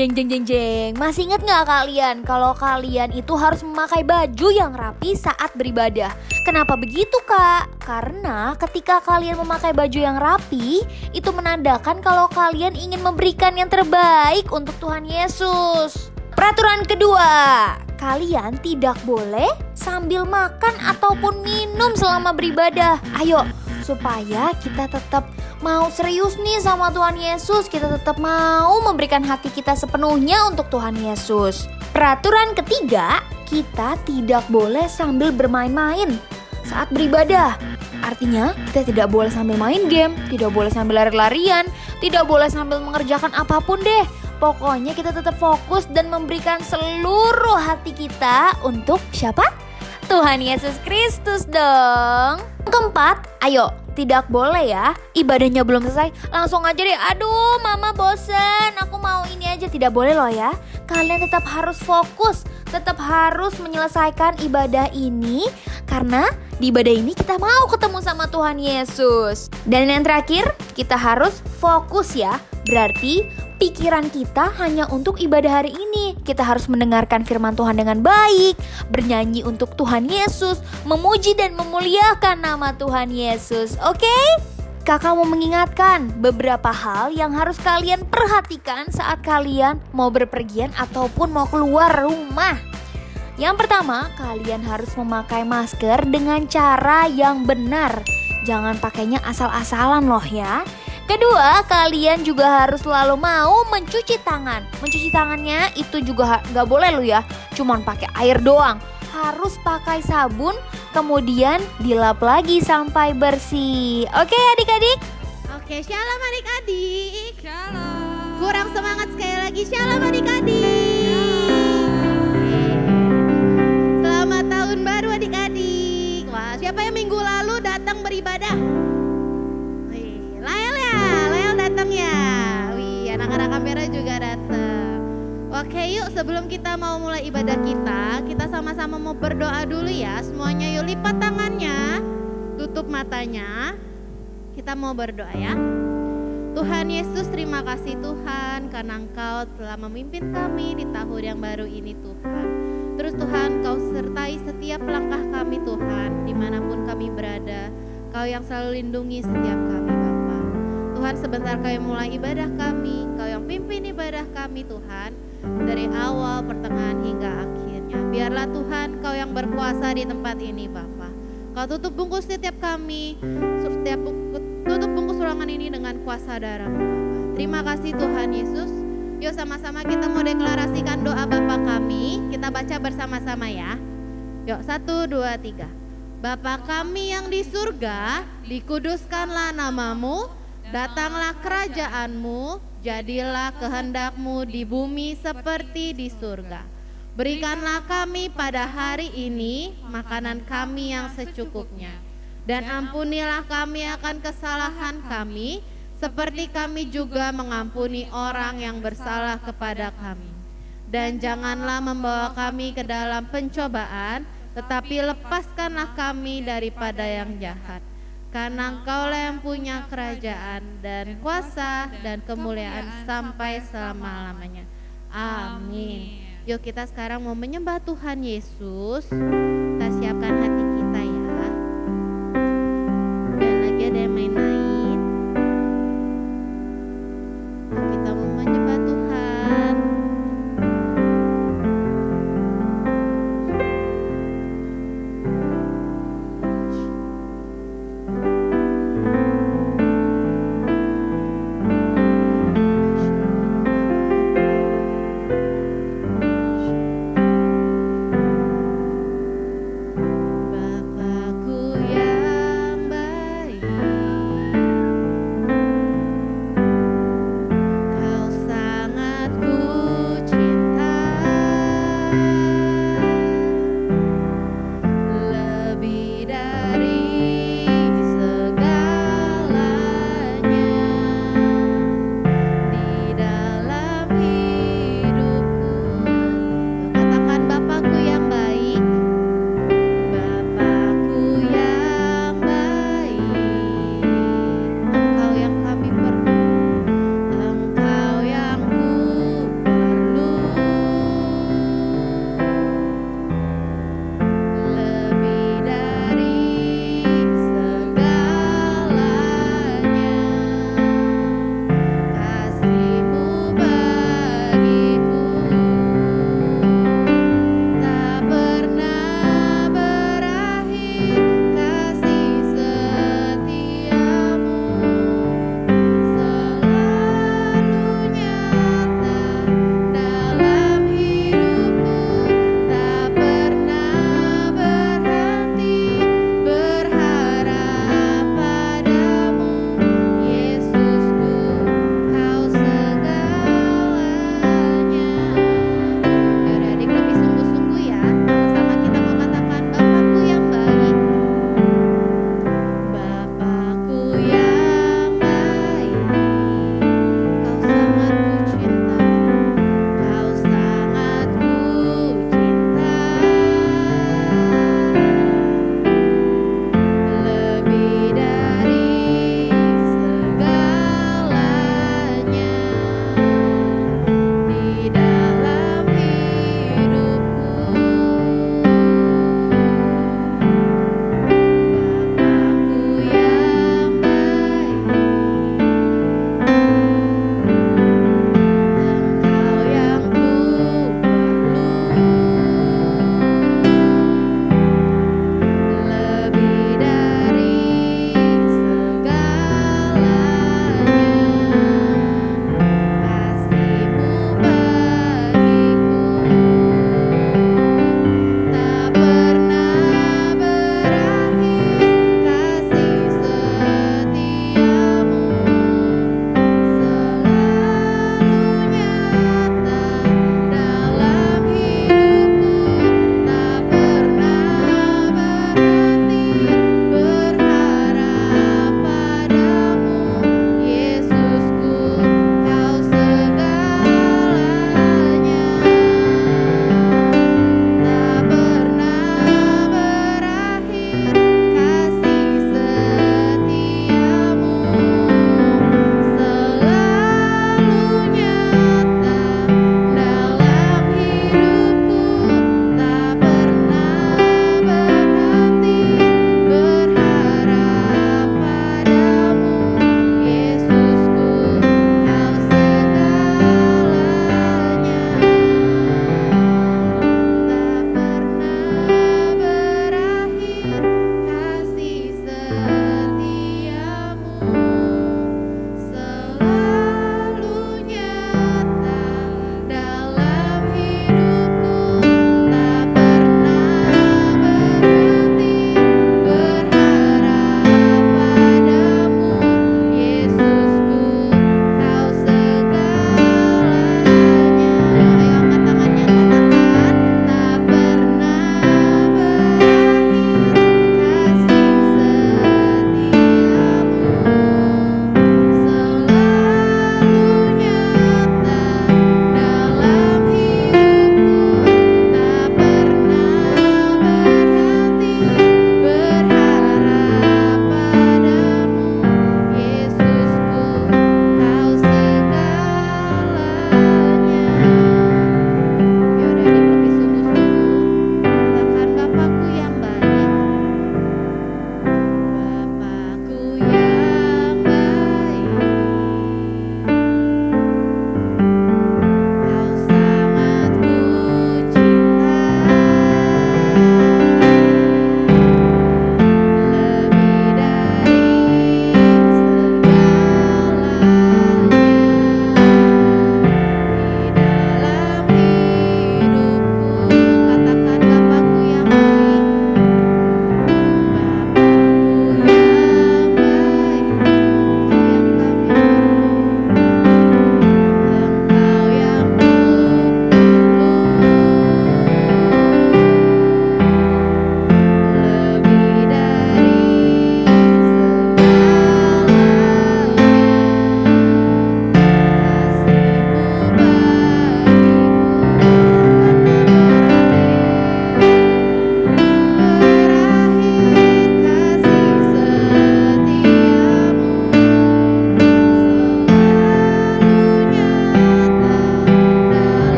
Jeng jeng jeng jeng. Masih ingat gak kalian kalau kalian itu harus memakai baju yang rapi saat beribadah? Kenapa begitu kak? Karena ketika kalian memakai baju yang rapi, itu menandakan kalau kalian ingin memberikan yang terbaik untuk Tuhan Yesus. Peraturan kedua, kalian tidak boleh sambil makan ataupun minum selama beribadah. Ayo, supaya kita tetap mau serius nih sama Tuhan Yesus, kita tetap mau memberikan hati kita sepenuhnya untuk Tuhan Yesus. Peraturan ketiga, kita tidak boleh sambil bermain-main saat beribadah. Artinya, kita tidak boleh sambil main game, tidak boleh sambil lari-larian, tidak boleh sambil mengerjakan apapun deh. Pokoknya kita tetap fokus dan memberikan seluruh hati kita untuk siapa? Tuhan Yesus Kristus dong. Keempat, ayo, tidak boleh ya, ibadahnya belum selesai langsung aja deh, aduh mama bosen, aku mau ini aja. Tidak boleh loh ya. Kalian tetap harus fokus, tetap harus menyelesaikan ibadah ini, karena di ibadah ini kita mau ketemu sama Tuhan Yesus. Dan yang terakhir, kita harus fokus ya. Berarti pikiran kita hanya untuk ibadah hari ini. Kita harus mendengarkan firman Tuhan dengan baik, bernyanyi untuk Tuhan Yesus, memuji dan memuliakan nama Tuhan Yesus. Oke? Kakak mau mengingatkan beberapa hal yang harus kalian perhatikan saat kalian mau berpergian ataupun mau keluar rumah. Yang pertama, kalian harus memakai masker dengan cara yang benar. Jangan pakainya asal-asalan loh ya. Kedua, kalian juga harus selalu mau mencuci tangan. Mencuci tangannya itu juga gak boleh lo ya, cuman pakai air doang. Harus pakai sabun, kemudian dilap lagi sampai bersih. Oke adik-adik? Oke, shalom adik-adik. Shalom. Kurang semangat sekali lagi, shalom adik-adik. Selamat tahun baru adik-adik. Wah, siapa yang minggu lalu datang beribadah? Lael datang ya. Wih, anak-anak kamera juga datang. Oke, yuk sebelum kita mau mulai ibadah kita sama-sama mau berdoa dulu ya. Semuanya yuk lipat tangannya, tutup matanya. Kita mau berdoa ya. Tuhan Yesus, terima kasih Tuhan karena Engkau telah memimpin kami di tahun yang baru ini Tuhan. Terus Tuhan, Kau sertai setiap langkah kami Tuhan, dimanapun kami berada. Kau yang selalu lindungi setiap kami Bapa. Tuhan, sebentar Kau mulai ibadah kami, Kau yang pimpin ibadah kami Tuhan, dari awal, pertengahan hingga akhirnya. Biarlah Tuhan Kau yang berkuasa di tempat ini Bapa. Kau tutup bungkus setiap kami, tutup bungkus ruangan ini dengan kuasa darah-Mu Bapa. Terima kasih Tuhan Yesus. Yuk sama-sama kita mau deklarasikan doa Bapa kami. Kita baca bersama-sama ya. Yuk 1, 2, 3. Bapa kami yang di surga, dikuduskanlah nama-Mu, datanglah kerajaan-Mu, jadilah kehendak-Mu di bumi seperti di surga. Berikanlah kami pada hari ini makanan kami yang secukupnya. Dan ampunilah kami akan kesalahan kami, seperti kami juga mengampuni orang yang bersalah kepada kami. Dan janganlah membawa kami ke dalam pencobaan, tetapi lepaskanlah kami daripada yang jahat. Karena Engkaulah yang punya kerajaan dan kuasa dan kemuliaan sampai selama-lamanya. Amin. Yuk kita sekarang mau menyembah Tuhan Yesus. Kita siapkan hati kita ya. Dan lagi ada yang main-main. Kita mau menyembah Tuhan.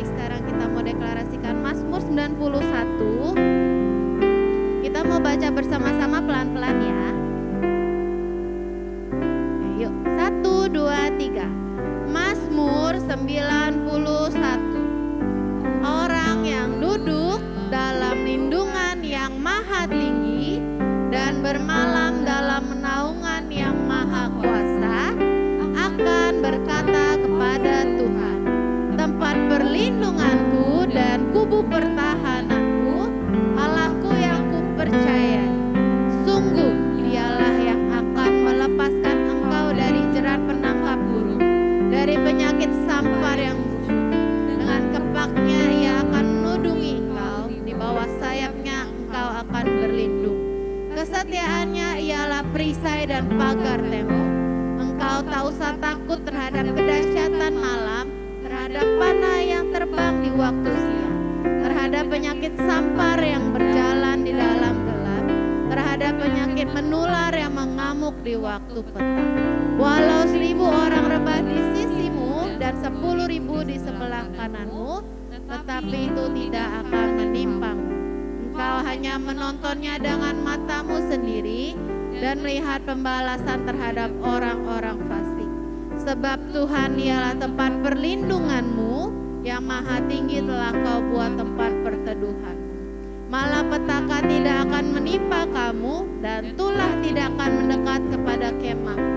sekarang kita mau deklarasikan Mazmur 91. Kita mau baca bersama-sama pelan-pelan ya. Yuk, 1, 2, 3. Mazmur 91. Orang yang duduk dalam lindungan yang maha tinggi dan bermalam dalam naungan yang maha kuasa akan berkata kepada Tuhan, tempat perlindunganku dan kubu pertahananku, Allahku yang kupercayai. Sungguh dialah yang akan melepaskan engkau dari jerat penangkap burung, dari penyakit sampar yang busuk. Dengan kepaknya ia akan menudungi engkau, di bawah sayapnya engkau akan berlindung. Kesetiaannya ialah perisai dan pagar tembok. Engkau tak usah takut terhadap kedahsyatan malam, terhadap panah yang terbang di waktu siang, terhadap penyakit sampar yang berjalan di dalam gelap, terhadap penyakit menular yang mengamuk di waktu petang. Walau 1.000 orang rebah di sisimu dan 10.000 di sebelah kananmu, tetapi itu tidak akan menimpamu. Engkau hanya menontonnya dengan matamu sendiri dan melihat pembalasan terhadap orang-orang fasik. Sebab Tuhan ialah tempat perlindunganmu, yang maha tinggi telah kau buat tempat perteduhan. Malapetaka tidak akan menimpa kamu, dan tulah tidak akan mendekat kepada kemahmu.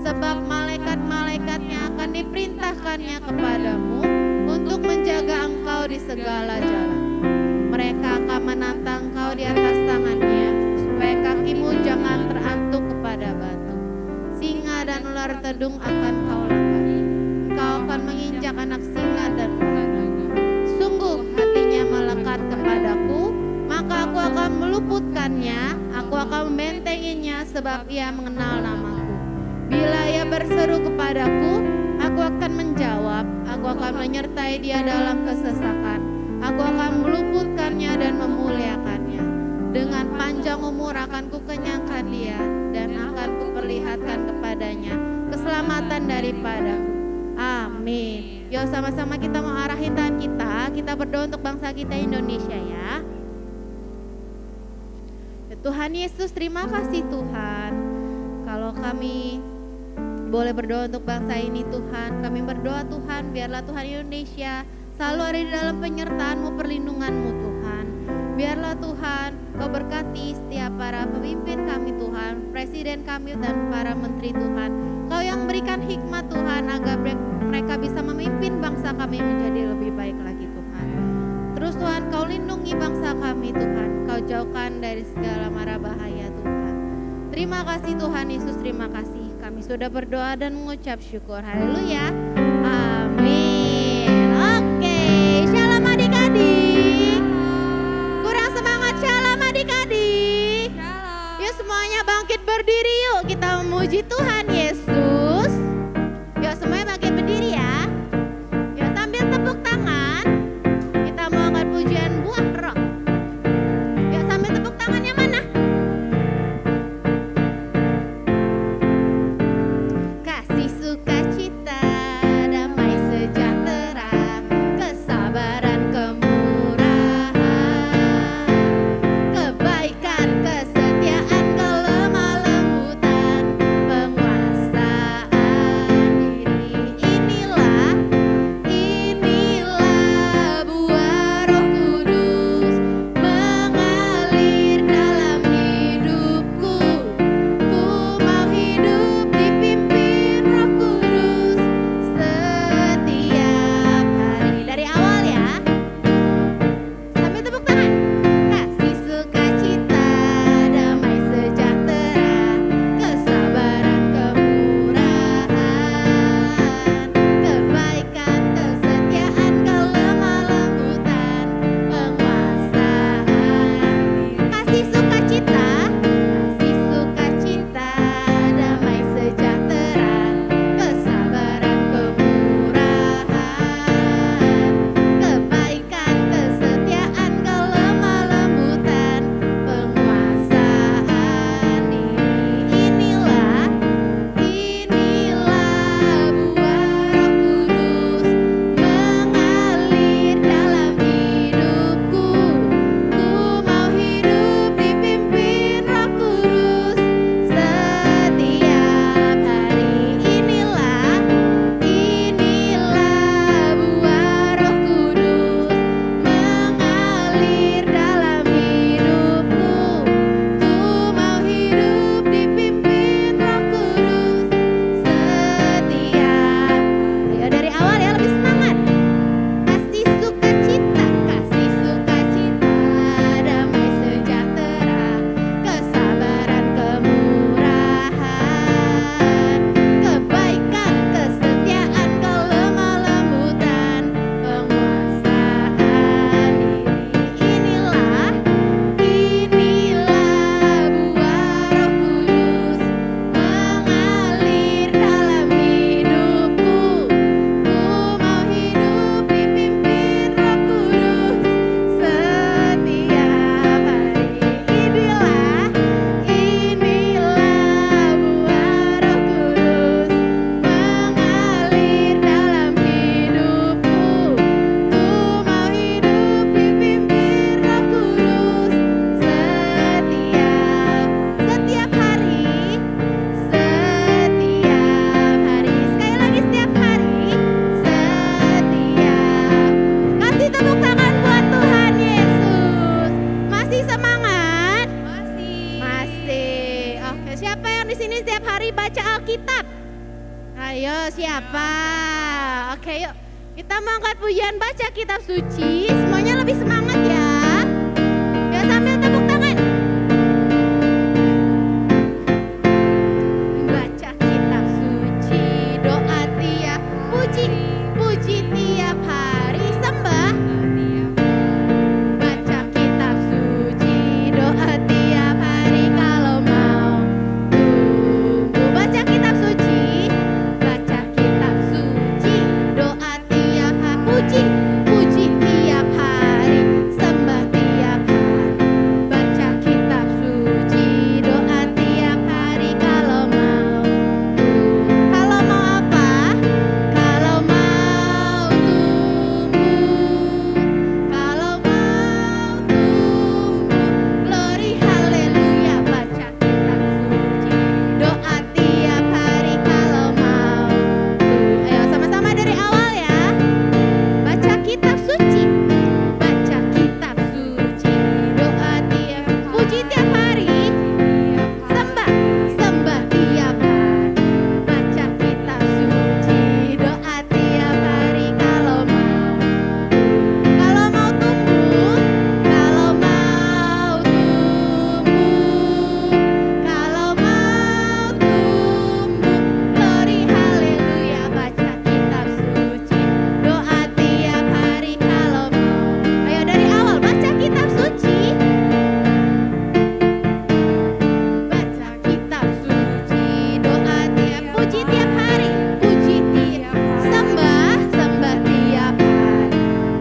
Sebab malaikat-malaikatnya akan diperintahkannya kepadamu untuk menjaga engkau di segala jalan. Mereka akan menantang engkau di atas tangannya, supaya kakimu jangan terantuk kepada batu. Singa dan ular tedung akan kau langgahi. Engkau akan menginjak anak singa dan ular. Sungguh hatinya melekat kepadaku, maka aku akan meluputkannya, aku akan membentenginya sebab ia mengenal namaku. Bila ia berseru kepadaku, aku akan menjawab, aku akan menyertai dia dalam kesesakan. Aku akan meluputkannya dan memuliakannya. Dengan panjang umur akan kukenyangkan dia dan akan kuperlihatkan kepadanya keselamatan daripadaku. Amin. Yuk sama-sama kita mau arahin tangan kita berdoa untuk bangsa kita Indonesia ya. Tuhan Yesus, terima kasih Tuhan. Kalau kami boleh berdoa untuk bangsa ini Tuhan, kami berdoa Tuhan, biarlah Tuhan Indonesia selalu ada di dalam penyertaan-Mu, perlindungan-Mu Tuhan. Biarlah Tuhan Kau berkati setiap para pemimpin kami Tuhan, presiden kami dan para menteri Tuhan. Kau yang berikan hikmat Tuhan agar mereka bisa memimpin bangsa kami menjadi lebih baik lagi Tuhan. Terus Tuhan Kau lindungi bangsa kami Tuhan, Kau jauhkan dari segala mara bahaya Tuhan. Terima kasih Tuhan Yesus, terima kasih. Kami sudah berdoa dan mengucap syukur. Haleluya. Amin. Oke, shalom adik-adik. Kurang semangat, shalom adik-adik. Yuk semuanya bangkit berdiri yuk. Kita memuji Tuhan Yesus. Yuk semuanya bangkit berdiri ya. Yuk sambil tepuk tangan. Kita mau angkat pujian buah roh. Yuk sambil tepuk tangannya mana? Kasih sukacita siapa? Oke yuk, kita mau angkat pujian baca kitab suci. Semuanya lebih semangat ya. Ya sambil tepuk tangan. Baca kitab suci, doa tiap puji, puji tiap hari sembah. Baca kitab suci, doa tiap hari kalau mau tumbuh. Baca kitab suci, baca kitab suci, doa tiap hari, puji, puji tiap hari, sembah tiap hari. Baca kitab suci, doa tiap hari kalau mau tumbuh. Kalau mau apa? Kalau mau tumbuh. Kalau mau tumbuh. Glory haleluya. Baca kitab suci, doa tiap hari kalau mau tumbuh. Ayo sama-sama dari awal ya. Baca kitab suci, baca kitab suci, doa tiap puji tiap hari, sembah, sembah tiap hari. Baca kitab suci, doa tiap hari kalau mau tumbuh, kalau mau tumbuh, kalau mau tumbuh. Glory haleluya. Baca kitab suci, doa tiap hari kalau mau. Ayo dari awal baca kitab suci. Baca kitab suci, doa tiap puji tiap hari, puji tiap sembah, sembah tiap hari.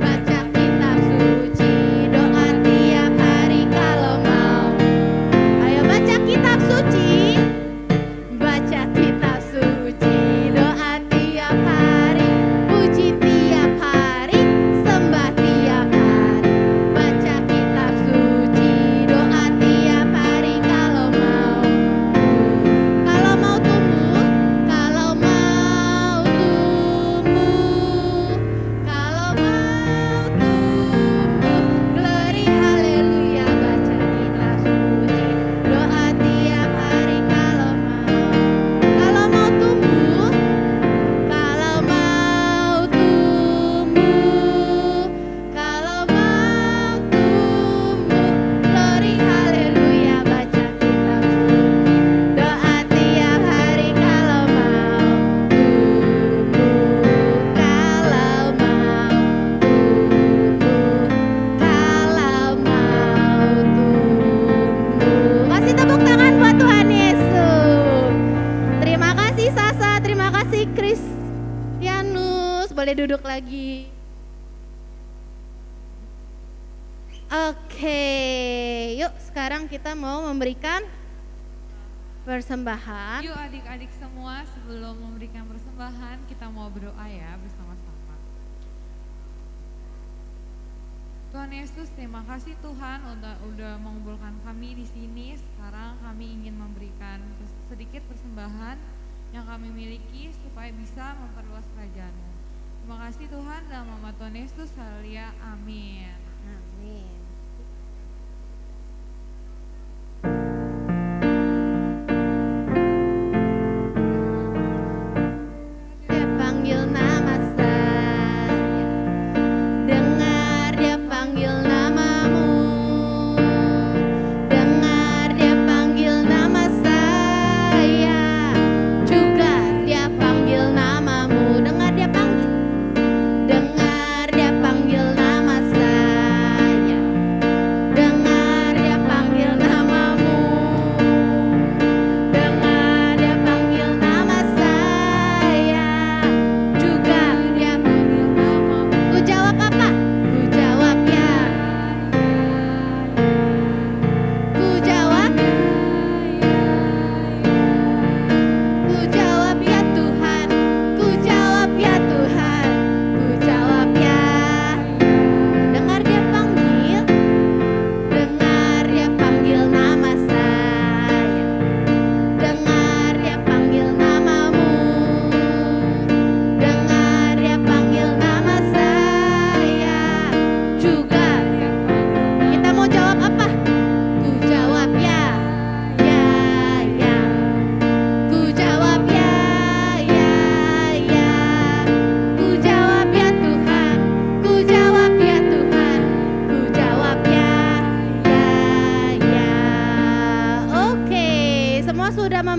Baca kitab suci, doa tiap hari kalau mau. Ayo baca kitab suci. Baca kitab suci, doa tiap hari, puji tiap hari, sembah tiap hari. Baca kitab suci, doa tiap hari kalau mau tumbuh, kalau mau tumbuh, kalau mau tumbuh. Glory haleluya. Baca kitab suci, doa tiap hari kalau mau tumbuh, kalau mau tumbuh, kalau mau tumbuh. Glory haleluya. Baca kitab suci, doa tiap hari kalau mau tumbuh, kalau mau tumbuh, kalau mau tumbuh. Kasih tepuk tangan buat Tuhan Yesus. Terima kasih Sasa, terima kasih Kristianus. Boleh duduk lagi. Oke, yuk sekarang kita mau memberikan persembahan. Yuk adik-adik semua, sebelum memberikan persembahan kita mau berdoa ya bersama-sama. Tuhan Yesus, terima kasih Tuhan udah mengumpulkan kami di sini. Sekarang kami ingin memberikan sedikit persembahan yang kami miliki supaya bisa memperluas kerajaan-Mu. Terima kasih Tuhan, dalam nama Tuhan Yesus, haleluya, amin. Amin. Dia panggil nama saya, dengar dia panggil namamu, dengar dia panggil nama saya, juga dia panggil namamu, dengar dia panggil nama saya.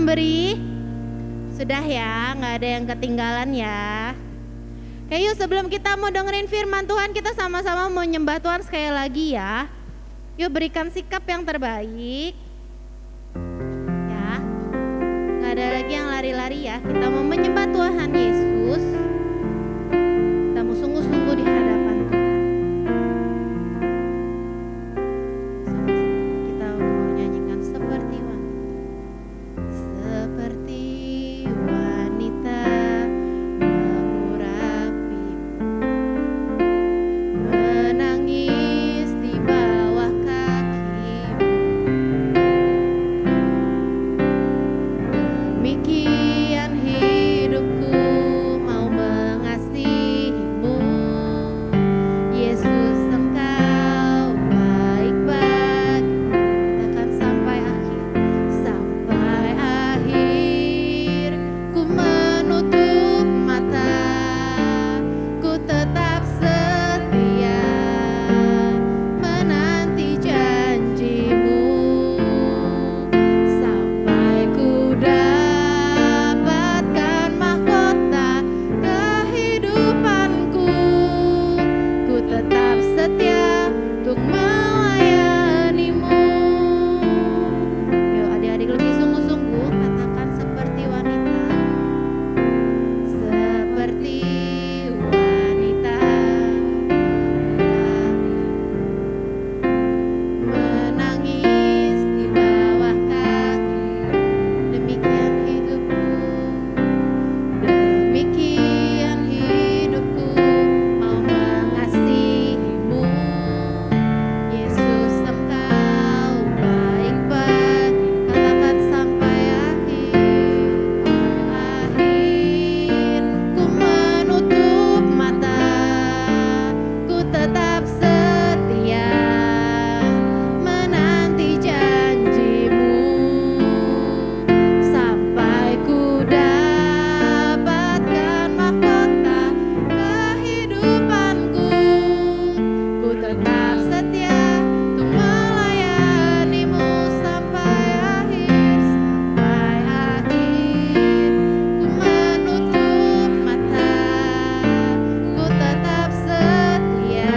memberi? Sudah ya, nggak ada yang ketinggalan ya. Oke, yuk sebelum kita mau dengerin firman Tuhan, kita sama-sama mau nyembah Tuhan sekali lagi ya. Yuk berikan sikap yang terbaik. Ya, nggak ada lagi yang lari-lari ya. Kita mau menyembah Tuhan Yesus. Kita mau sungguh-sungguh di hadapan Tuhan. Kita mau nyanyikan seperti wanita. Seperti wanita mengurapimu, menangis di bawah kakimu. Demikian hidupku mau mengasihimu, Yesus engkau baik bagiku. Akan sampai akhir ku menutup mata, ku tetap setia menanti janjimu, sampai ku dapatkan mahkota kehidupanku. Ku tetap setia untuk melayanimu. Yuk adik-adik lebih sungguh-sungguh katakan seperti wanita. Seperti wanita menangis di bawah kaki. Demikian hidupku, demikian hidupku mau mengasihimu, Yesus engkau baik bagi. Katakan sampai akhir ku menutup mata, ku tetap setia menanti janjimu, sampai ku dapatkan mahkota kehidupanku. Ku tetap setia untuk melayanimu sampai akhir, sampai akhir. Ku menutup mata, ku tetap setia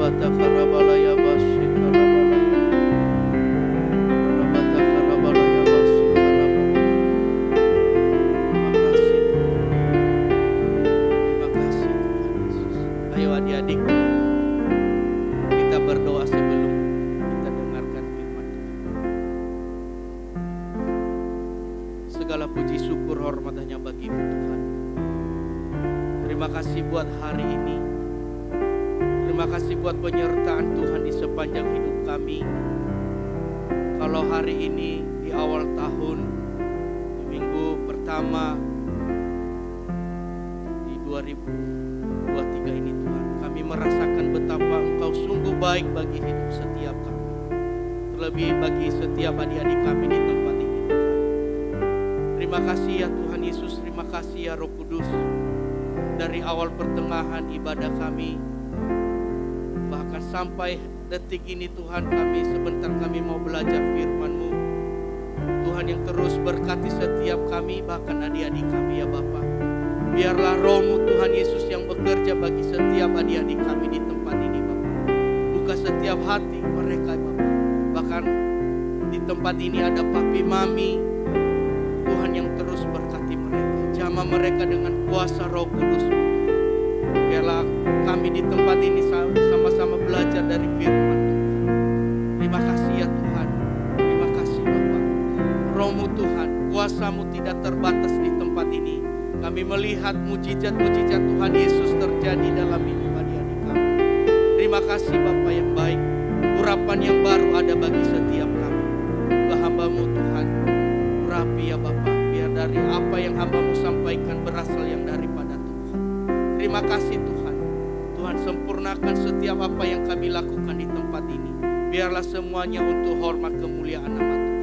Rabata karabalaya basi karabalaya. Rabata karabalaya basi karabalaya. Terima kasih Tuhan. Terima kasih Tuhan Yesus. Ayo adik-adik, kita berdoa sebelum kita dengarkan firman Tuhan. Segala puji syukur hormat hanya bagi-Mu Tuhan. Terima kasih buat hari ini. Terima kasih buat penyertaan Tuhan di sepanjang hidup kami. Kalau hari ini di awal tahun, di minggu pertama di 2023 ini Tuhan, kami merasakan betapa Engkau sungguh baik bagi hidup setiap kami. Terlebih bagi setiap adik-adik kami di tempat ini Tuhan. Terima kasih ya Tuhan Yesus, terima kasih ya Roh Kudus. Dari awal pertengahan ibadah kami, bahkan sampai detik ini Tuhan, kami sebentar kami mau belajar firman-Mu. Tuhan yang terus berkati setiap kami, bahkan adik-adik kami ya Bapa. Biarlah Roh-Mu Tuhan Yesus yang bekerja bagi setiap adik-adik kami di tempat ini Bapa. Buka setiap hati mereka Bapa. Bahkan di tempat ini ada papi mami, Tuhan yang terus berkati mereka. Jamah mereka dengan kuasa Roh Kudus. Biarlah kami di tempat ini sama-sama belajar dari firman Tuhan. Terima kasih ya Tuhan. Terima kasih Bapa. Roh-Mu Tuhan, kuasa-Mu tidak terbatas di tempat ini. Kami melihat mujizat-mujizat Tuhan Yesus terjadi dalam hidup adik-adik kami. Terima kasih Bapa yang baik. Urapan yang baru ada bagi setiap kami. Hamba-Mu Tuhan, urapi ya Bapa. Biar dari apa yang hamba-Mu sampaikan berasal yang daripada Tuhan. Terima kasih Tuhan. Tuhan sempurnakan setiap apa yang kami lakukan di tempat ini. Biarlah semuanya untuk hormat kemuliaan nama Tuhan.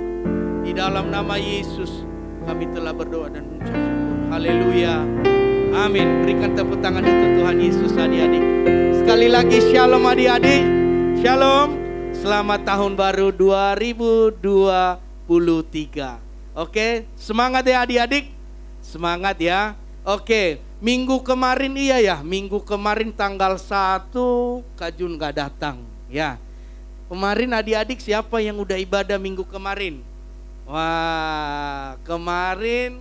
Di dalam nama Yesus kami telah berdoa dan mengucap syukur. Haleluya. Amin. Berikan tepuk tangan untuk Tuhan Yesus adik-adik. Sekali lagi shalom adik-adik. Shalom. Selamat tahun baru 2023. Oke, semangat ya adik-adik. Semangat ya. Oke, minggu kemarin minggu kemarin tanggal 1 Kak Jun gak datang ya. Kemarin adik-adik siapa yang udah ibadah minggu kemarin? Wah, kemarin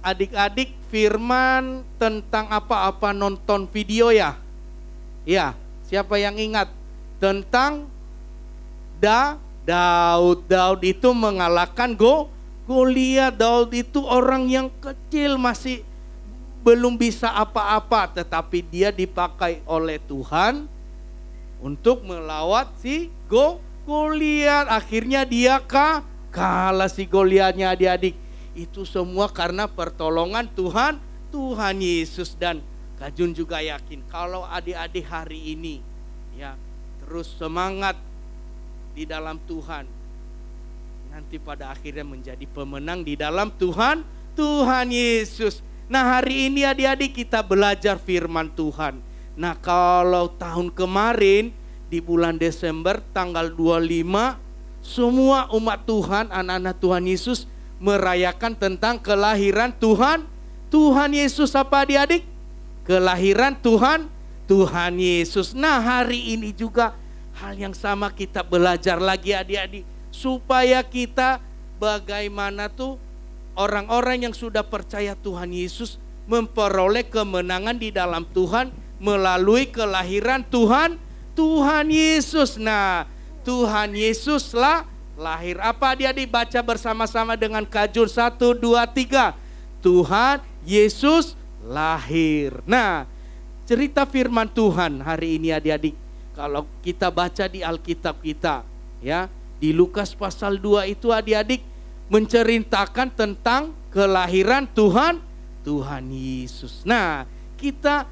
adik-adik firman tentang apa nonton video ya? Ya, siapa yang ingat? Tentang Daud itu mengalahkan Goliat. Daud itu orang yang kecil, masih belum bisa apa-apa, tetapi dia dipakai oleh Tuhan untuk melawan si Goliat. Akhirnya dia kalah si Goliatnya adik-adik. Itu semua karena pertolongan Tuhan Yesus. Dan Kak Jun juga yakin kalau adik-adik hari ini ya terus semangat di dalam Tuhan, nanti pada akhirnya menjadi pemenang di dalam Tuhan Yesus. Nah, hari ini adik-adik kita belajar firman Tuhan. Nah, kalau tahun kemarin di bulan Desember tanggal 25, semua umat Tuhan, anak-anak Tuhan Yesus merayakan tentang kelahiran Tuhan Yesus. Apa adik-adik? Kelahiran Tuhan Yesus. Nah, hari ini juga hal yang sama kita belajar lagi adik-adik, supaya kita bagaimana tuh orang-orang yang sudah percaya Tuhan Yesus memperoleh kemenangan di dalam Tuhan melalui kelahiran Tuhan Yesus. Nah, Tuhan Yesus lahir. Apa adik-adik baca bersama-sama dengan Kak Jun? 1, 2, 3. Tuhan Yesus lahir. Nah, cerita firman Tuhan hari ini adik-adik, kalau kita baca di Alkitab kita ya, di Lukas pasal 2 itu adik-adik menceritakan tentang kelahiran Tuhan Yesus. Nah, kita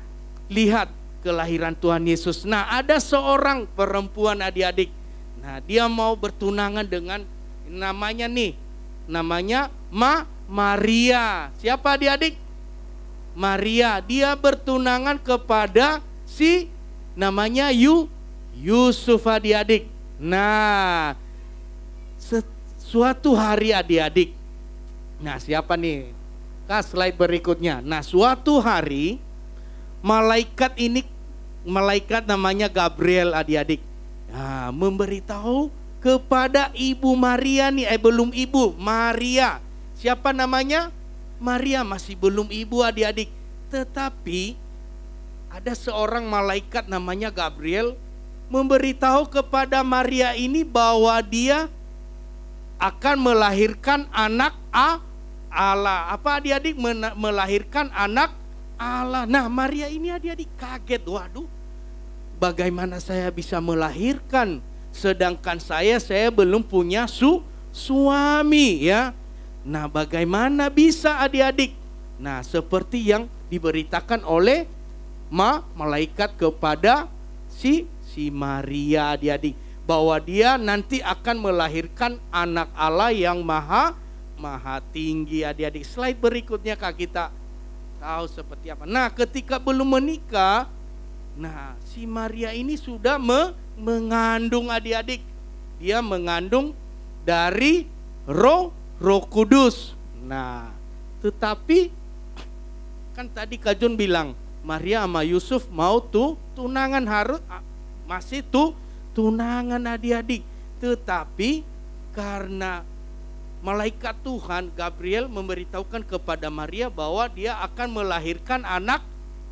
lihat kelahiran Tuhan Yesus. Nah, ada seorang perempuan adik-adik. Nah, dia mau bertunangan dengan namanya Maria. Siapa adik-adik? Maria. Dia bertunangan kepada si namanya Yusuf adik-adik. Nah, suatu hari adik-adik. Nah, siapa nih? Slide berikutnya. Nah, suatu hari malaikat ini malaikat namanya Gabriel adik-adik. Nah, memberitahu kepada ibu Maria nih, belum ibu, Maria. Siapa namanya? Maria, masih belum ibu adik-adik. Tetapi ada seorang malaikat namanya Gabriel memberitahu kepada Maria ini bahwa dia akan melahirkan anak Allah. Apa adik-adik? Melahirkan anak Allah. Nah, Maria ini adik-adik kaget. Waduh, bagaimana saya bisa melahirkan sedangkan saya belum punya suami ya. Nah, bagaimana bisa adik-adik? Nah, seperti yang diberitakan oleh malaikat kepada si Maria adik-adik, bahwa dia nanti akan melahirkan anak Allah yang maha tinggi adik-adik. Slide berikutnya Kak, kita tahu seperti apa. Nah, ketika belum menikah, nah si Maria ini sudah mengandung adik-adik. Dia mengandung dari Roh Kudus. Nah, tetapi kan tadi Kak Jun bilang Maria sama Yusuf mau tunangan, harus masih tunangan adik-adik. Tetapi karena malaikat Tuhan Gabriel memberitahukan kepada Maria bahwa dia akan melahirkan anak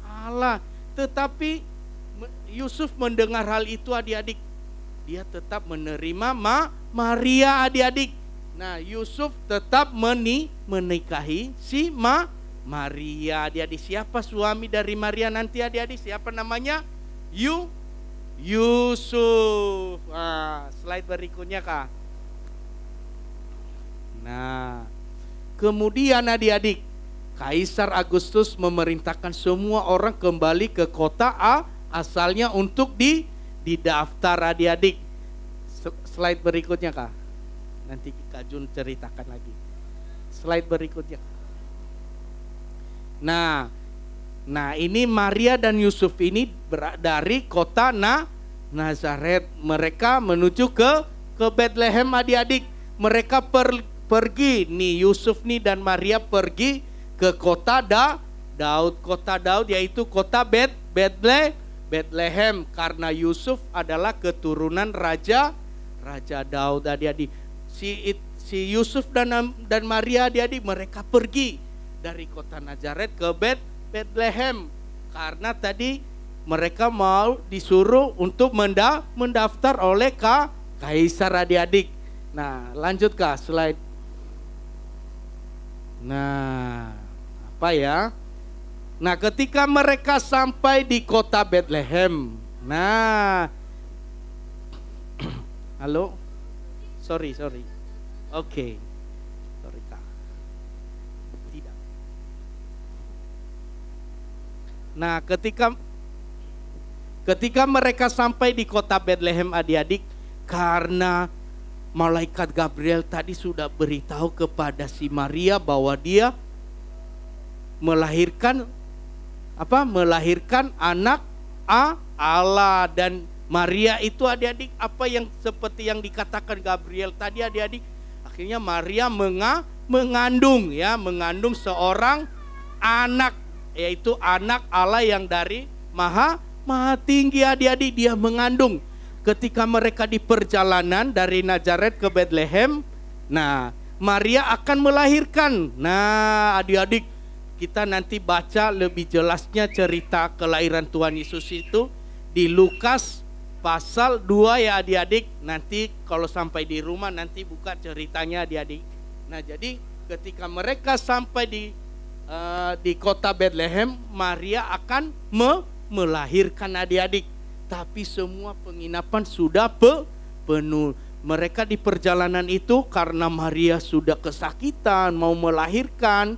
Allah. Tetapi Yusuf mendengar hal itu adik-adik, dia tetap menerima Maria adik-adik. Nah, Yusuf tetap menikahi si Maria adik-adik. Siapa suami dari Maria nanti adik-adik? Siapa namanya? Yusuf. Nah, slide berikutnya Kak. Nah, kemudian adik-adik, Kaisar Agustus memerintahkan semua orang kembali ke kota asalnya untuk didaftar adik-adik. Slide berikutnya Kak. Nanti Kak Jun ceritakan lagi. Slide berikutnya. Nah, ini Maria dan Yusuf ini dari kota Nazaret. Mereka menuju ke Bethlehem adik-adik. Mereka pergi nih, Yusuf nih dan Maria pergi ke kota Daud. Kota Daud yaitu kota Bethlehem, karena Yusuf adalah keturunan Raja Daud adik-adik. Si Yusuf dan Maria adik-adik, mereka pergi dari kota Nazaret ke Bethlehem karena tadi mereka mau disuruh untuk mendaftar oleh Kaisar adik-adik. Nah, lanjut Kak, slide. Nah, apa ya? Nah, ketika mereka sampai di kota Bethlehem. Nah, halo? Sorry. Oke. Sorry Kak. Tidak. Nah, ketika mereka sampai di kota Bethlehem adik-adik, karena malaikat Gabriel tadi sudah beritahu kepada si Maria bahwa dia melahirkan anak Allah. Dan Maria itu adik-adik, apa yang seperti yang dikatakan Gabriel tadi adik-adik, akhirnya Maria mengandung seorang anak, yaitu anak Allah yang dari maha tinggi adik-adik. Dia mengandung ketika mereka di perjalanan dari Nazaret ke Bethlehem. Nah, Maria akan melahirkan. Nah, adik-adik, kita nanti baca lebih jelasnya cerita kelahiran Tuhan Yesus itu di Lukas pasal 2 ya adik-adik. Nanti kalau sampai di rumah nanti buka ceritanya adik-adik. Nah, jadi ketika mereka sampai di kota Bethlehem, Maria akan melahirkan adik-adik. Tapi semua penginapan sudah penuh. Mereka di perjalanan itu karena Maria sudah kesakitan mau melahirkan,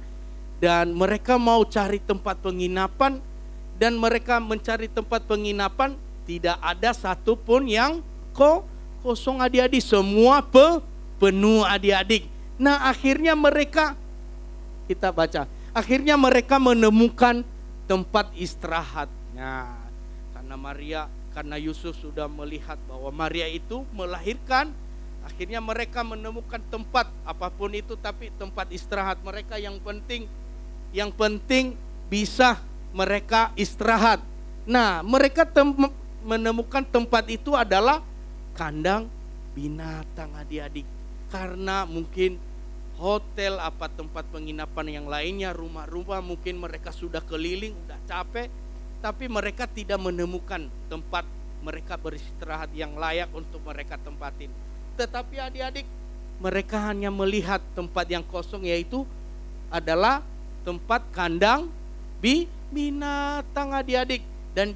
dan mereka mau cari tempat penginapan, dan mereka mencari tempat penginapan tidak ada satupun yang kosong adik-adik, semua penuh adik-adik. Nah, akhirnya mereka, kita baca, akhirnya mereka menemukan tempat istirahat. Nah, karena Yusuf sudah melihat bahwa Maria itu melahirkan, akhirnya mereka menemukan tempat apapun itu, tapi tempat istirahat mereka yang penting bisa mereka istirahat. Nah, mereka menemukan tempat itu adalah kandang binatang adik-adik. Karena mungkin hotel, apa tempat penginapan yang lainnya, rumah-rumah mungkin mereka sudah keliling, udah capek, tapi mereka tidak menemukan tempat mereka beristirahat yang layak untuk mereka tempatin. Tetapi adik-adik, mereka hanya melihat tempat yang kosong, yaitu adalah tempat kandang binatang adik-adik. Dan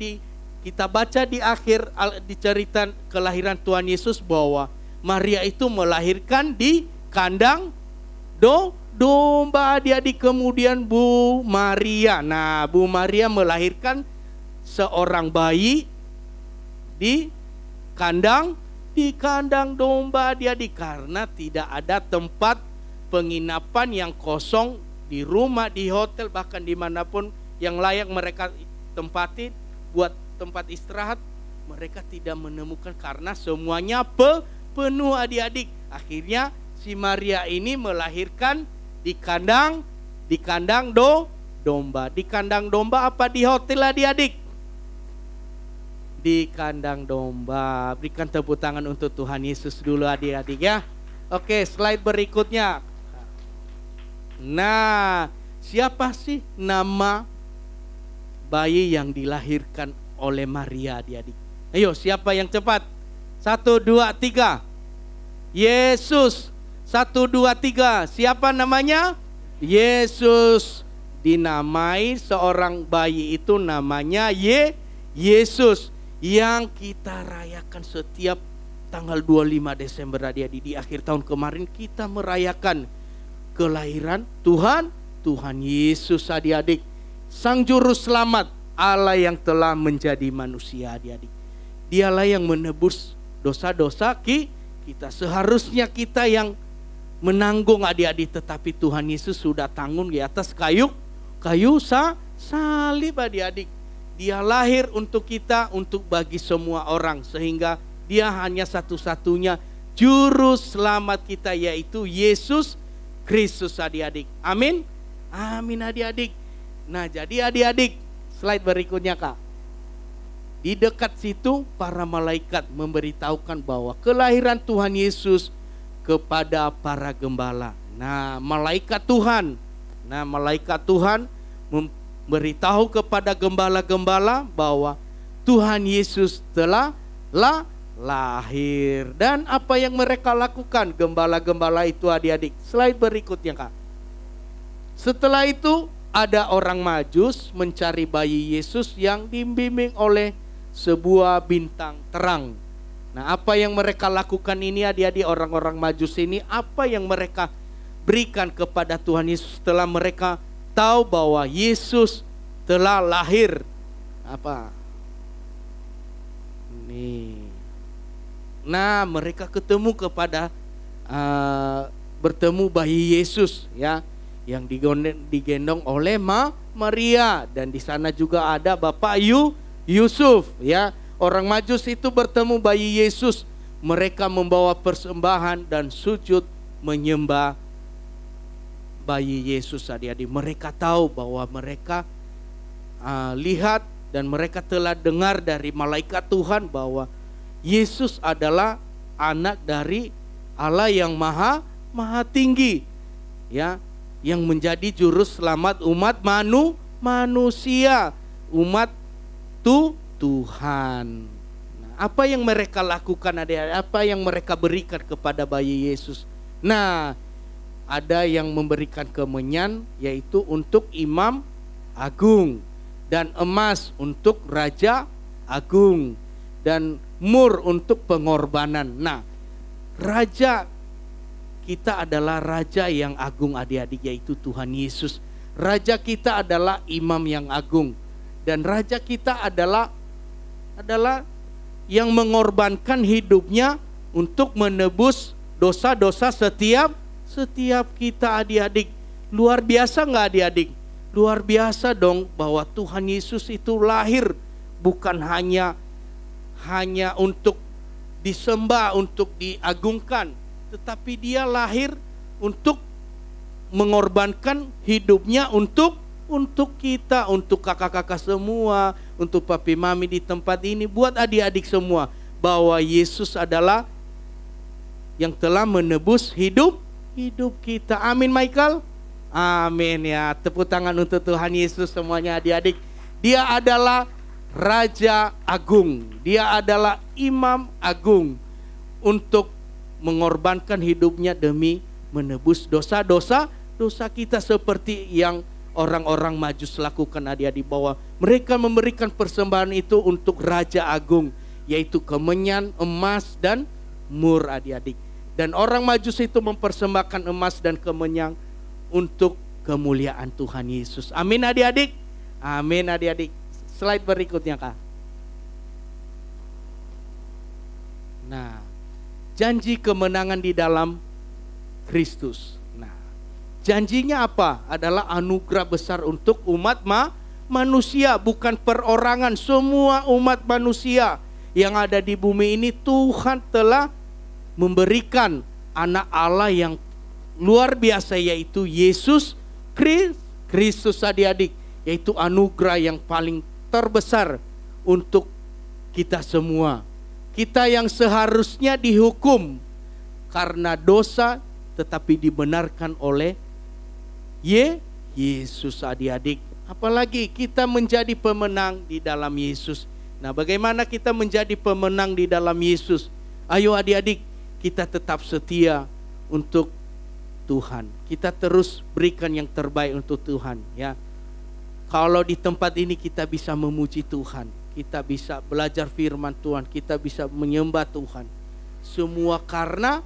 kita baca di akhir di cerita kelahiran Tuhan Yesus bahwa Maria itu melahirkan di kandang domba adik-adik. Kemudian Bu Maria, nah Bu Maria melahirkan seorang bayi di kandang domba adik-adik, karena tidak ada tempat penginapan yang kosong di rumah, di hotel, bahkan dimanapun yang layak mereka tempatin buat tempat istirahat. Mereka tidak menemukan karena semuanya penuh adik-adik. Akhirnya si Maria ini melahirkan di kandang domba. Di kandang domba apa di hotel adik-adik? Di kandang domba. Berikan tepuk tangan untuk Tuhan Yesus dulu adik-adik ya. Oke, slide berikutnya. Nah, siapa sih nama bayi yang dilahirkan oleh Maria adik-adik? Ayo, siapa yang cepat? 1, 2, 3. Yesus. 1, 2, 3. Siapa namanya? Yesus. Dinamai seorang bayi itu namanya Yesus, yang kita rayakan setiap tanggal 25 Desember adik-adik. Di akhir tahun kemarin kita merayakan kelahiran Tuhan Yesus adik-adik. Sang juru selamat, Allah yang telah menjadi manusia adik-adik. Dialah yang menebus dosa-dosa kita. Seharusnya kita yang menanggung adik-adik, tetapi Tuhan Yesus sudah tanggung di atas kayu salib adik-adik. Dia lahir untuk kita, untuk bagi semua orang, sehingga dia hanya satu-satunya juru selamat kita, yaitu Yesus Kristus adik-adik. Amin. Amin adik-adik. Nah, jadi adik-adik, slide berikutnya Kak. Di dekat situ para malaikat memberitahukan bahwa kelahiran Tuhan Yesus kepada para gembala. Nah, malaikat Tuhan memberitahu kepada gembala-gembala bahwa Tuhan Yesus telah lahir. Dan apa yang mereka lakukan gembala-gembala itu adik-adik? Slide berikutnya Kak. Setelah itu ada orang Majus mencari bayi Yesus yang dibimbing oleh sebuah bintang terang. Nah, apa yang mereka lakukan ini adik-adik, orang-orang Majus ini, apa yang mereka berikan kepada Tuhan Yesus setelah mereka tahu bahwa Yesus telah lahir? Apa? Nih. Nah, mereka bertemu bayi Yesus ya, yang digendong oleh Maria, dan di sana juga ada Bapak Yusuf ya. Orang Majus itu bertemu bayi Yesus, mereka membawa persembahan dan sujud menyembah bayi Yesus adik-adik. Mereka tahu bahwa mereka lihat dan mereka telah dengar dari malaikat Tuhan bahwa Yesus adalah anak dari Allah yang maha tinggi ya, yang menjadi juru selamat umat manusia, umat Tuhan. Nah, apa yang mereka lakukan adik-adik? Apa yang mereka berikan kepada bayi Yesus? Nah, ada yang memberikan kemenyan, yaitu untuk imam agung, dan emas untuk raja agung, dan mur untuk pengorbanan. Nah, raja kita adalah raja yang agung adik-adik, yaitu Tuhan Yesus. Raja kita adalah imam yang agung, dan raja kita adalah yang mengorbankan hidupnya untuk menebus dosa-dosa setiap kita adik-adik. Luar biasa nggak adik-adik? Luar biasa dong, bahwa Tuhan Yesus itu lahir bukan hanya untuk disembah, untuk diagungkan, tetapi dia lahir untuk mengorbankan hidupnya untuk kita, untuk kakak-kakak semua, untuk papi mami di tempat ini, buat adik-adik semua, bahwa Yesus adalah yang telah menebus hidup kita. Amin, Michael? Amin ya. Tepuk tangan untuk Tuhan Yesus semuanya adik-adik. Dia adalah Raja Agung. Dia adalah Imam Agung untuk mengorbankan hidupnya demi menebus dosa-dosa kita, seperti yang orang-orang Majus lakukan adik-adik, bahwa mereka memberikan persembahan itu untuk Raja Agung, yaitu kemenyan, emas, dan mur adik-adik. Dan orang Majus itu mempersembahkan emas dan kemenyan untuk kemuliaan Tuhan Yesus. Amin adik-adik. Amin adik-adik. Slide berikutnya Kak. Nah, janji kemenangan di dalam Kristus. Nah, janjinya apa? Adalah anugerah besar untuk umat manusia, bukan perorangan. Semua umat manusia yang ada di bumi ini, Tuhan telah memberikan anak Allah yang luar biasa, yaitu Yesus Kristus adik-adik. Yaitu anugerah yang paling terbesar untuk kita semua. Kita yang seharusnya dihukum karena dosa, tetapi dibenarkan oleh Yesus adik-adik. Apalagi kita menjadi pemenang di dalam Yesus. Nah, bagaimana kita menjadi pemenang di dalam Yesus? Ayo adik-adik, kita tetap setia untuk Tuhan. Kita terus berikan yang terbaik untuk Tuhan ya. Kalau di tempat ini kita bisa memuji Tuhan, kita bisa belajar firman Tuhan, kita bisa menyembah Tuhan. Semua karena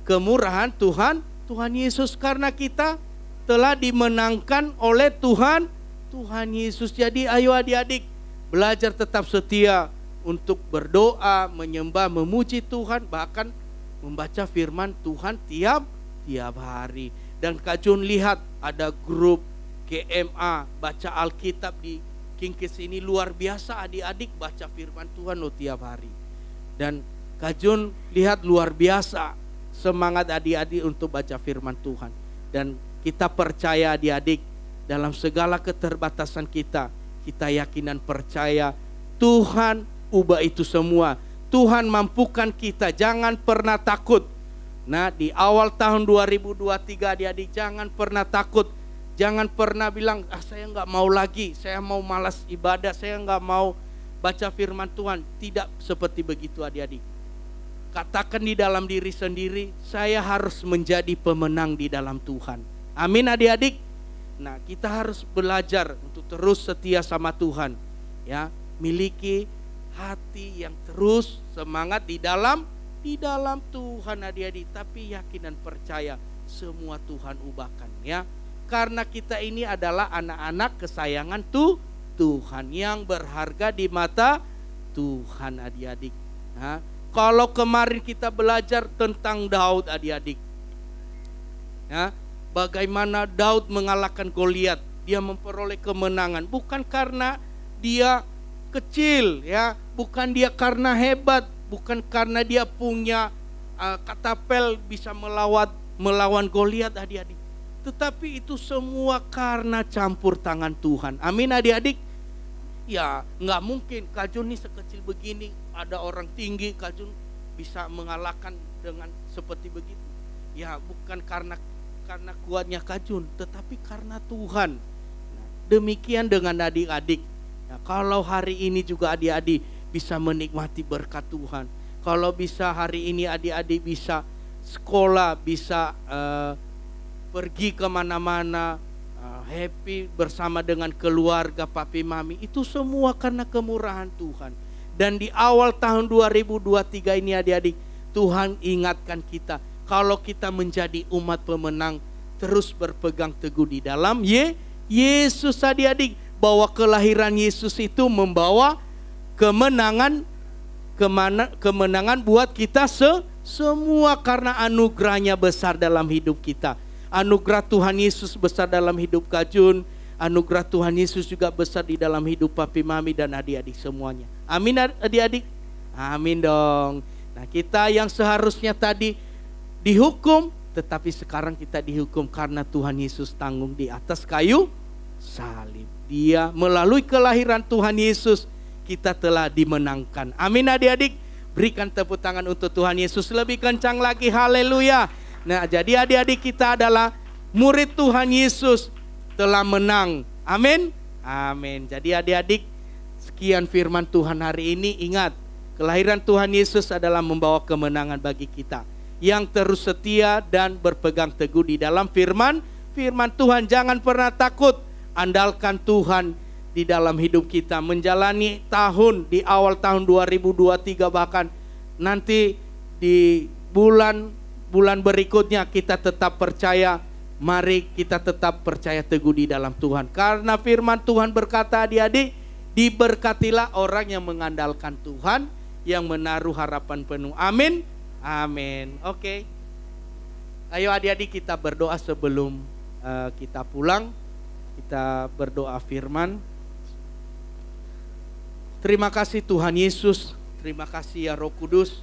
kemurahan Tuhan Yesus, karena kita telah dimenangkan oleh Tuhan Yesus. Jadi ayo adik-adik, belajar tetap setia untuk berdoa, menyembah, memuji Tuhan, bahkan membaca firman Tuhan tiap hari. Dan Kak Jun lihat ada grup GMA baca Alkitab di Kingkis ini, luar biasa adik-adik baca firman Tuhan tiap hari. Dan Kak Jun lihat luar biasa semangat adik-adik untuk baca firman Tuhan. Dan kita percaya adik-adik, dalam segala keterbatasan kita yakin dan percaya Tuhan ubah itu semua. Tuhan mampukan kita, jangan pernah takut. Nah, di awal tahun 2023 adik-adik, jangan pernah takut. Jangan pernah bilang, saya nggak mau lagi, saya mau malas ibadah, saya nggak mau baca firman Tuhan. Tidak seperti begitu adik-adik. Katakan di dalam diri sendiri, saya harus menjadi pemenang di dalam Tuhan. Amin adik-adik. Nah, kita harus belajar untuk terus setia sama Tuhan. Ya, miliki hati yang terus semangat di dalam Tuhan adik-adik. Tapi yakin dan percaya semua Tuhan ubahkan ya. Karena kita ini adalah anak-anak kesayangan Tuhan yang berharga di mata Tuhan adik-adik. Nah, kalau kemarin kita belajar tentang Daud adik-adik, ya, bagaimana Daud mengalahkan Goliat, dia memperoleh kemenangan bukan karena dia kecil, ya, bukan dia karena hebat, bukan karena dia punya katapel bisa melawan Goliat adik-adik. Tetapi itu semua karena campur tangan Tuhan. Amin adik-adik. Ya nggak mungkin Kak Jun nih sekecil begini, ada orang tinggi Kak Jun bisa mengalahkan dengan seperti begitu. Ya bukan karena kuatnya Kak Jun, tetapi karena Tuhan. Nah, demikian dengan adik-adik. Ya, kalau hari ini juga adik-adik bisa menikmati berkat Tuhan. Kalau bisa hari ini adik-adik bisa sekolah, bisa pergi kemana-mana, happy bersama dengan keluarga papi mami, itu semua karena kemurahan Tuhan. Dan di awal tahun 2023 ini adik-adik, Tuhan ingatkan kita, kalau kita menjadi umat pemenang, terus berpegang teguh di dalam Yesus adik-adik, bahwa kelahiran Yesus itu membawa kemenangan buat kita semua, karena anugerahnya besar dalam hidup kita. Anugerah Tuhan Yesus besar dalam hidup Kak Jun, anugerah Tuhan Yesus juga besar di dalam hidup papi mami dan adik-adik semuanya. Amin adik-adik? Amin dong. Nah, kita yang seharusnya tadi dihukum, tetapi sekarang kita dihukum karena Tuhan Yesus tanggung di atas kayu salib. Dia melalui kelahiran Tuhan Yesus kita telah dimenangkan. Amin adik-adik. Berikan tepuk tangan untuk Tuhan Yesus lebih kencang lagi. Haleluya. Nah, jadi adik-adik kita adalah murid Tuhan Yesus telah menang. Amin. Amin. Jadi adik-adik, sekian firman Tuhan hari ini. Ingat, kelahiran Tuhan Yesus adalah membawa kemenangan bagi kita yang terus setia dan berpegang teguh di dalam firman Tuhan. Jangan pernah takut. Andalkan Tuhan di dalam hidup kita, menjalani tahun di awal tahun 2023, bahkan nanti di bulan berikutnya kita tetap percaya. Mari kita tetap percaya teguh di dalam Tuhan, karena firman Tuhan berkata, adik-adik, diberkatilah orang yang mengandalkan Tuhan, yang menaruh harapan penuh. Amin. Amin. Oke. Ayo adik-adik kita berdoa sebelum kita pulang. Kita berdoa firman. Terima kasih Tuhan Yesus, terima kasih ya Roh Kudus.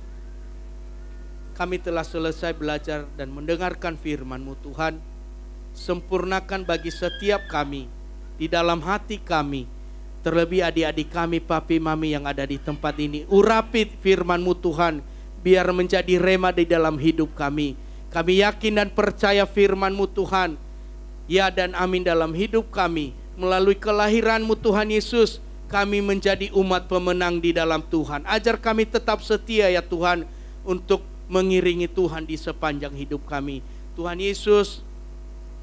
Kami telah selesai belajar dan mendengarkan firman-Mu Tuhan. Sempurnakan bagi setiap kami, di dalam hati kami. Terlebih adik-adik kami, papi mami yang ada di tempat ini. Urapi firman-Mu Tuhan, biar menjadi rema di dalam hidup kami. Kami yakin dan percaya firman-Mu Tuhan, ya dan amin dalam hidup kami. Melalui kelahiran-Mu Tuhan Yesus, kami menjadi umat pemenang di dalam Tuhan. Ajar kami tetap setia ya Tuhan, untuk mengiringi Tuhan di sepanjang hidup kami. Tuhan Yesus,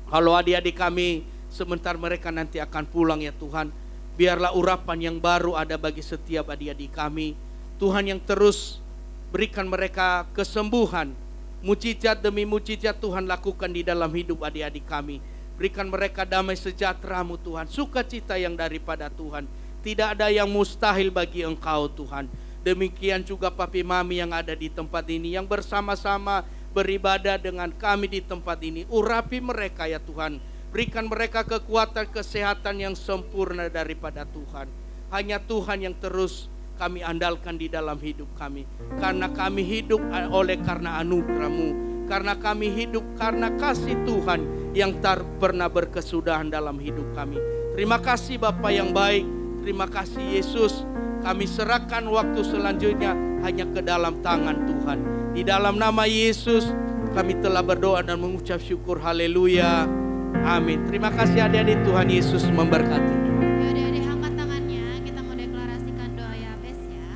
kalau adik-adik kami sebentar mereka nanti akan pulang ya Tuhan, biarlah urapan yang baru ada bagi setiap adik-adik kami. Tuhan yang terus berikan mereka kesembuhan. Mujizat demi mujizat Tuhan lakukan di dalam hidup adik-adik kami. Berikan mereka damai sejahtera-Mu Tuhan, sukacita yang daripada Tuhan. Tidak ada yang mustahil bagi Engkau Tuhan. Demikian juga papi mami yang ada di tempat ini, yang bersama-sama beribadah dengan kami di tempat ini. Urapi mereka ya Tuhan. Berikan mereka kekuatan, kesehatan yang sempurna daripada Tuhan. Hanya Tuhan yang terus kami andalkan di dalam hidup kami. Karena kami hidup karena anugerah-Mu. Karena kami hidup karena kasih Tuhan yang tak pernah berkesudahan dalam hidup kami. Terima kasih Bapa yang baik. Terima kasih Yesus. Kami serahkan waktu selanjutnya hanya ke dalam tangan Tuhan. Di dalam nama Yesus kami telah berdoa dan mengucap syukur. Haleluya. Amin. Terima kasih adik-adik, Tuhan Yesus memberkati. Ya adik-adik, angkat tangannya, kita mau deklarasikan doa Yabes ya.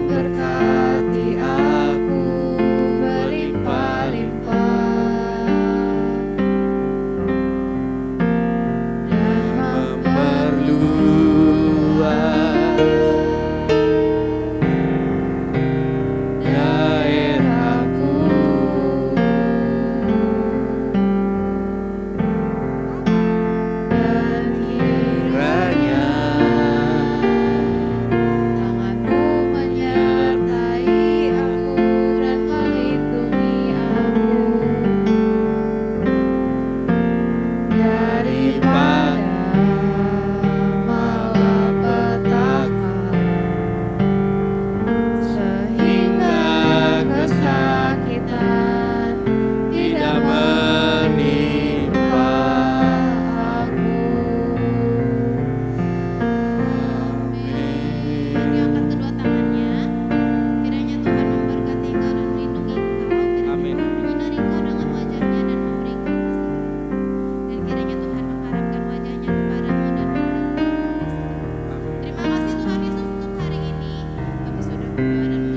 berdoa dan